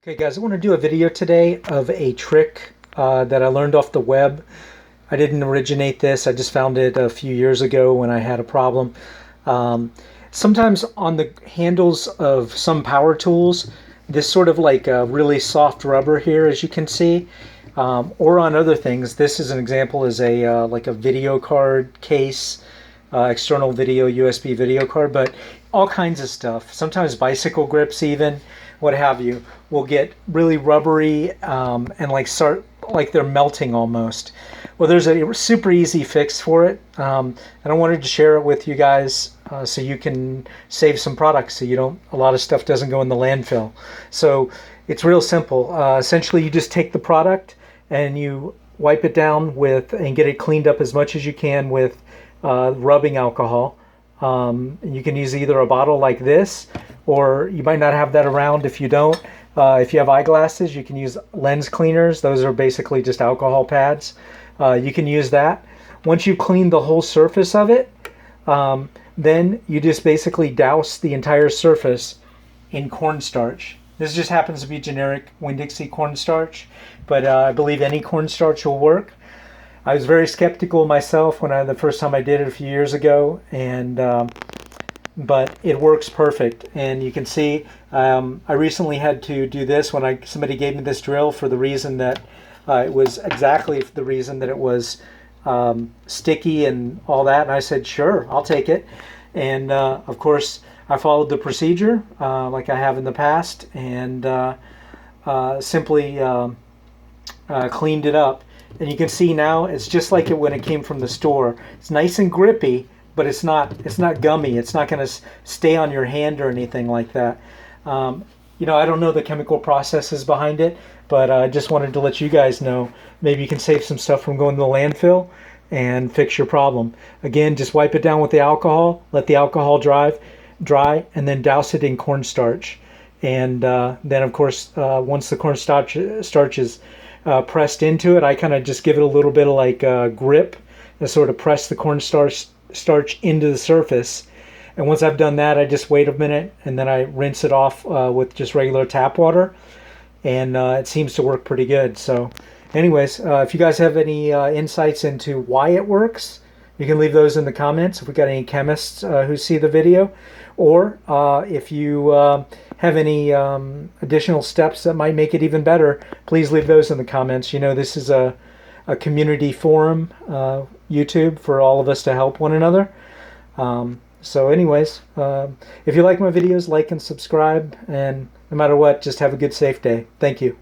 Okay guys, I want to do a video today of a trick that I learned off the web. I didn't originate this, I just found it a few years ago when I had a problem. Sometimes on the handles of some power tools, this sort of like a really soft rubber here, as you can see, or on other things. This is an example, is a like a video card case, external video, USB video card, but all kinds of stuff. Sometimes bicycle grips even, what have you, will get really rubbery and like start like they're melting almost. Well, there's a super easy fix for it, and I wanted to share it with you guys so you can save some products, so you don't, a lot of stuff doesn't go in the landfill. So it's real simple. Essentially, you just take the product and you wipe it down with and get it cleaned up as much as you can with rubbing alcohol. You can use either a bottle like this, or you might not have that around. If you don't, if you have eyeglasses, you can use lens cleaners. Those are basically just alcohol pads. You can use that. Once you clean the whole surface of it, then you just basically douse the entire surface in cornstarch. This just happens to be generic Winn-Dixie cornstarch, but I believe any cornstarch will work. I was very skeptical myself when the first time I did it a few years ago, and but it works perfect. And you can see I recently had to do this when somebody gave me this drill for the reason that it was exactly the reason that it was sticky and all that, and I said sure, I'll take it. And of course I followed the procedure like I have in the past, and simply cleaned it up. And you can see now it's just like it when it came from the store. It's nice and grippy, but it's not gummy. It's not going to stay on your hand or anything like that. You know, I don't know the chemical processes behind it, but I just wanted to let you guys know. Maybe you can save some stuff from going to the landfill and fix your problem. Again, just wipe it down with the alcohol, let the alcohol dry, and then douse it in cornstarch. And then, of course, once the cornstarch is pressed into it, I kind of just give it a little bit of like grip and sort of press the cornstarch into the surface. And once I've done that, I just wait a minute and then I rinse it off with just regular tap water, and it seems to work pretty good. So anyways, if you guys have any insights into why it works, you can leave those in the comments if we got any chemists who see the video, or if you have any additional steps that might make it even better, please leave those in the comments. You know, this is a community forum, YouTube, for all of us to help one another. So anyways, if you like my videos, like and subscribe, and no matter what, just have a good, safe day. Thank you.